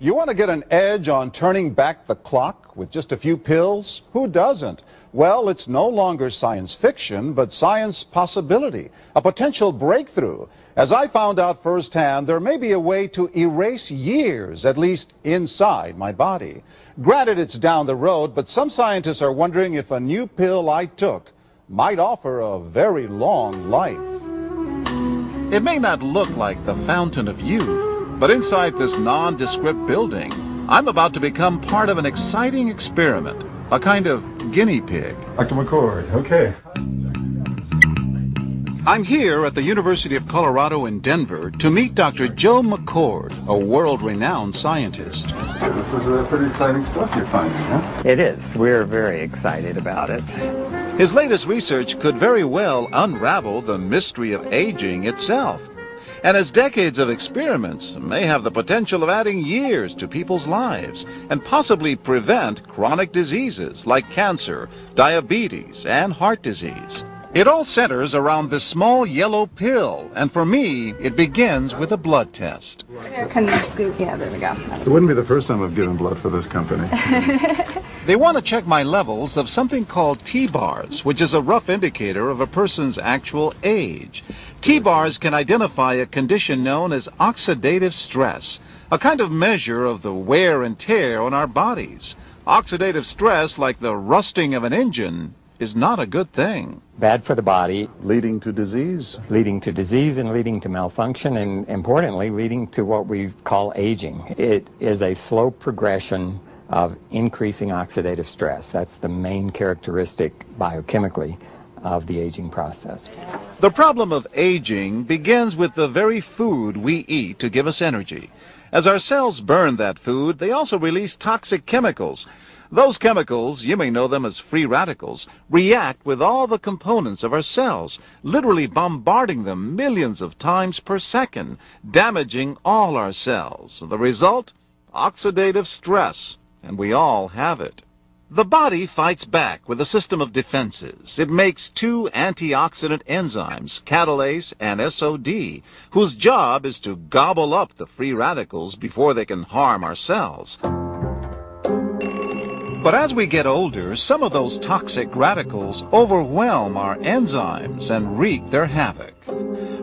You want to get an edge on turning back the clock with just a few pills? Who doesn't? Well, it's no longer science fiction, but science possibility, a potential breakthrough. As I found out firsthand, there may be a way to erase years, at least inside my body. Granted, it's down the road, but some scientists are wondering if a new pill I took might offer a very long life. It may not look like the fountain of youth, but inside this nondescript building, I'm about to become part of an exciting experiment, a kind of guinea pig. Dr. McCord, okay. I'm here at the University of Colorado in Denver to meet Dr. Joe McCord, a world-renowned scientist. This is pretty exciting stuff you're finding, huh? It is. We're very excited about it. His latest research could very well unravel the mystery of aging itself. And his decades of experiments may have the potential of adding years to people's lives and possibly prevent chronic diseases like cancer, diabetes, and heart disease. It all centers around this small yellow pill, and for me, it begins with a blood test. Can you scoop? Yeah, there we go. It wouldn't be the first time I've given blood for this company. They want to check my levels of something called T-bars, which is a rough indicator of a person's actual age. T-bars can identify a condition known as oxidative stress, a kind of measure of the wear and tear on our bodies. Oxidative stress, like the rusting of an engine, is not a good thing. Bad for the body. Leading to disease? Leading to disease and leading to malfunction, and importantly, leading to what we call aging. It is a slow progression of increasing oxidative stress. That's the main characteristic biochemically of the aging process. The problem of aging begins with the very food we eat to give us energy. As our cells burn that food, they also release toxic chemicals. Those chemicals, you may know them as free radicals, react with all the components of our cells, literally bombarding them millions of times per second, damaging all our cells. The result? Oxidative stress, and we all have it. The body fights back with a system of defenses. It makes two antioxidant enzymes, catalase and SOD, whose job is to gobble up the free radicals before they can harm our cells. But as we get older, some of those toxic radicals overwhelm our enzymes and wreak their havoc.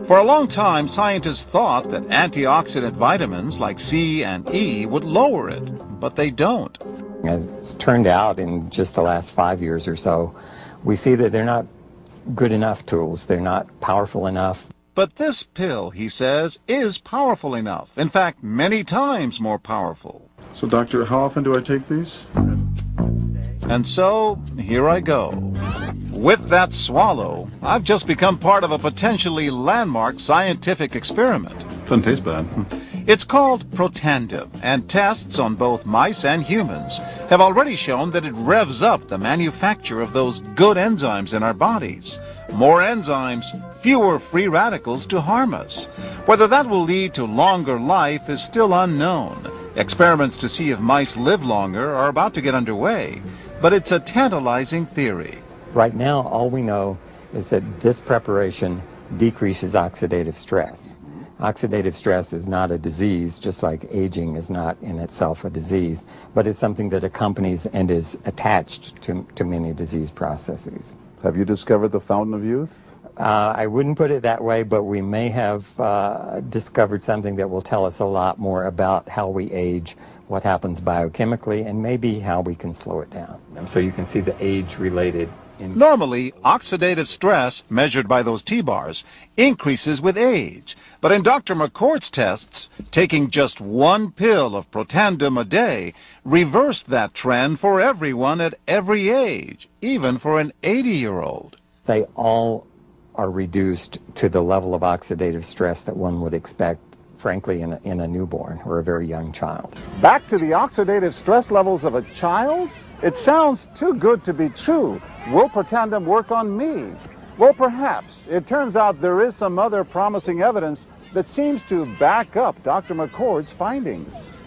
For a long time, scientists thought that antioxidant vitamins like C and E would lower it, but they don't. As it's turned out in just the last 5 years or so, we see that they're not good enough tools. They're not powerful enough. But this pill, he says, is powerful enough. In fact, many times more powerful. So, doctor, how often do I take these? And so, here I go. With that swallow, I've just become part of a potentially landmark scientific experiment. Doesn't taste bad. It's called Protandim, and tests on both mice and humans have already shown that it revs up the manufacture of those good enzymes in our bodies. More enzymes, fewer free radicals to harm us. Whether that will lead to longer life is still unknown. Experiments to see if mice live longer are about to get underway, but it's a tantalizing theory. Right now, all we know is that this preparation decreases oxidative stress. Oxidative stress is not a disease, just like aging is not in itself a disease, but it's something that accompanies and is attached to many disease processes. Have you discovered the fountain of youth? I wouldn't put it that way, but we may have discovered something that will tell us a lot more about how we age, what happens biochemically, and maybe how we can slow it down. So you can see the age-related. Normally, oxidative stress, measured by those T-bars, increases with age. But in Dr. McCord's tests, taking just one pill of Protandim a day reversed that trend for everyone at every age, even for an 80-year-old. They all are reduced to the level of oxidative stress that one would expect, frankly, in a newborn or a very young child. Back to the oxidative stress levels of a child? It sounds too good to be true. Will Protandim work on me? Well, perhaps. It turns out there is some other promising evidence that seems to back up Dr. McCord's findings.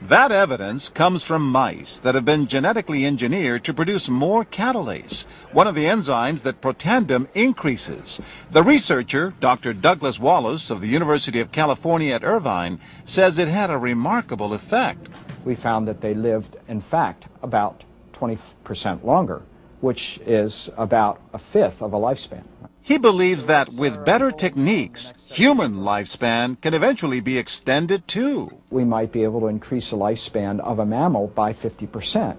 That evidence comes from mice that have been genetically engineered to produce more catalase, one of the enzymes that Protandim increases. The researcher, Dr. Douglas Wallace of the University of California at Irvine, says it had a remarkable effect. We found that they lived, in fact, about 20% longer, which is about a fifth of a lifespan. He believes that with better techniques, human lifespan can eventually be extended too. We might be able to increase the lifespan of a mammal by 50%.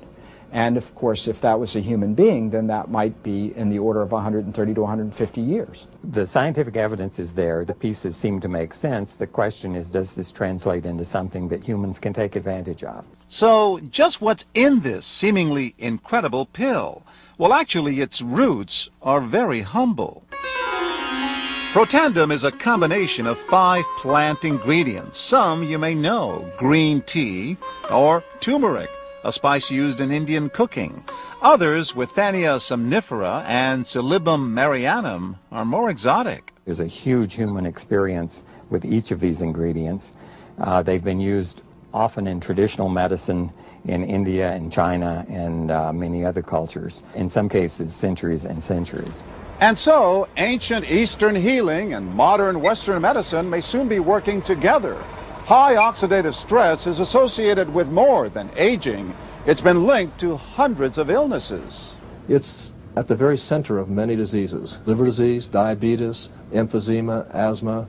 And of course, if that was a human being, then that might be in the order of 130 to 150 years. The scientific evidence is there. The pieces seem to make sense. The question is, does this translate into something that humans can take advantage of? So, just what's in this seemingly incredible pill? Well, actually, its roots are very humble. Protandim is a combination of 5 plant ingredients. Some you may know: green tea or turmeric, a spice used in Indian cooking. Others, Withania somnifera and Silybum marianum, are more exotic. There's a huge human experience with each of these ingredients. They've been used often in traditional medicine in India and China and many other cultures, in some cases centuries and centuries. And so, ancient Eastern healing and modern Western medicine may soon be working together. High oxidative stress is associated with more than aging. It's been linked to hundreds of illnesses. It's at the very center of many diseases: liver disease, diabetes, emphysema, asthma.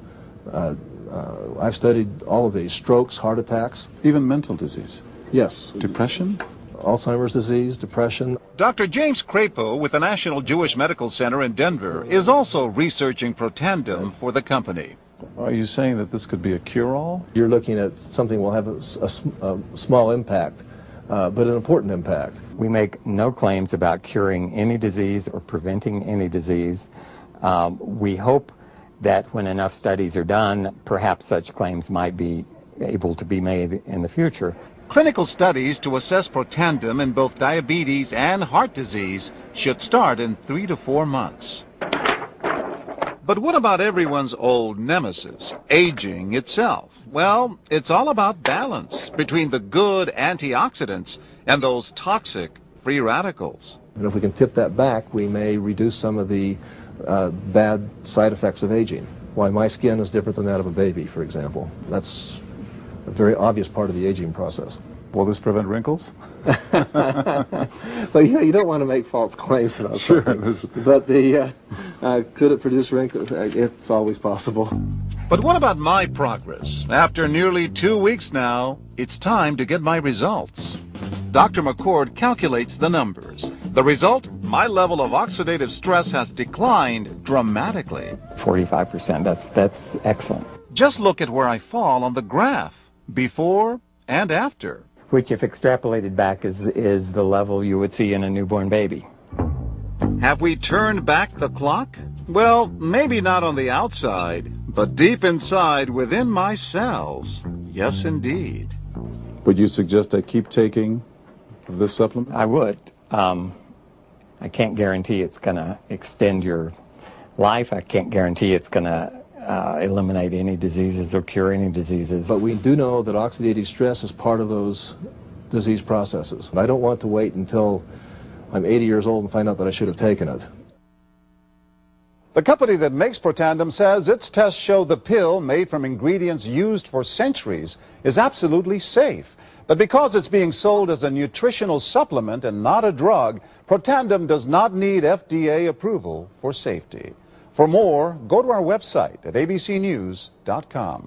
I've studied all of these: strokes, heart attacks. Even mental disease? Yes. Depression? Alzheimer's disease, depression. Dr. James Crapo with the National Jewish Medical Center in Denver is also researching Protandim for the company. Are you saying that this could be a cure-all? You're looking at something that will have a small impact, but an important impact. We make no claims about curing any disease or preventing any disease. We hope that when enough studies are done, perhaps such claims might be able to be made in the future. Clinical studies to assess Protandim in both diabetes and heart disease should start in 3 to 4 months. But what about everyone's old nemesis, aging itself? Well, it's all about balance between the good antioxidants and those toxic free radicals. And if we can tip that back, we may reduce some of the bad side effects of aging. Why my skin is different than that of a baby, for example. That's a very obvious part of the aging process. Will this prevent wrinkles? Well, you don't want to make false claims about something. But could it produce wrinkles? It's always possible. But what about my progress? After nearly 2 weeks now, it's time to get my results. Dr. McCord calculates the numbers. The result? My level of oxidative stress has declined dramatically. 45%, that's excellent. Just look at where I fall on the graph, before and after. Which, if extrapolated back, is the level you would see in a newborn baby. Have we turned back the clock? Well, maybe not on the outside, but deep inside within my cells. Yes, indeed. Would you suggest I keep taking this supplement? I would. I can't guarantee it's going to extend your life. I can't guarantee it's going to eliminate any diseases or cure any diseases. But we do know that oxidative stress is part of those disease processes. I don't want to wait until I'm 80 years old and find out that I should have taken it. The company that makes Protandim says its tests show the pill, made from ingredients used for centuries, is absolutely safe. But because it's being sold as a nutritional supplement and not a drug, Protandim does not need FDA approval for safety. For more, go to our website at abcnews.com.